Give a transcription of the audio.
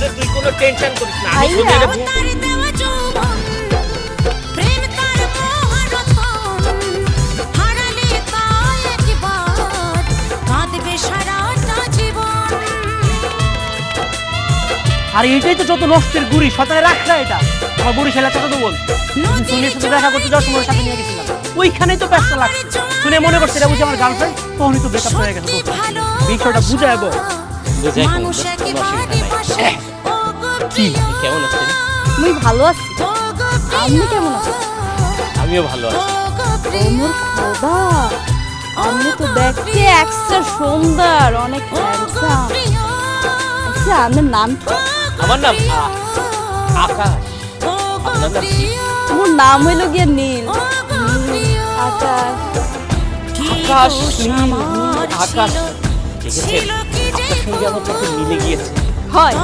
আছে, তুই কোনো টেনশন করিস না। আমি ভাইয়া। শুধু এটা আর এটাই তো যত নষ্টের গুড়ি, শতানে রাখলা এটা। আমার বরিশালে চাচা তো বল, সুনির সাথে দেখা করতে যাওয়ার সময় ওর সাথে নিয়ে গেছিলাম, ওইখানেই তো ব্যস্ত লাগছে। শুনে মনে করছে এটা বুঝে আমার গার্লফ্রেন্ড, তখনই তো ব্রেকআপ হয়ে গেছে। বিষয়টা বুঝাবো। বুঝাই কোনো অসুবিধা নাই। কি কেমন আছেন? আমি ভালো আছি, আপনি কেমন আছেন? আমিও ভালো আছি। ওমর খোদা, আপনি তো দেখতে এক্সট্রা সুন্দর, অনেক হ্যান্ডসাম। আচ্ছা, আপনার নাম কি? আমার নাম আকাশ। আপনার নাম কি? আমার নাম হইলো গিয়ে নীল। আকাশ। আকাশ, নীল, আকাশ। দেখেছেন, আপনার সঙ্গে আমার কত মিলে গিয়েছে। হয়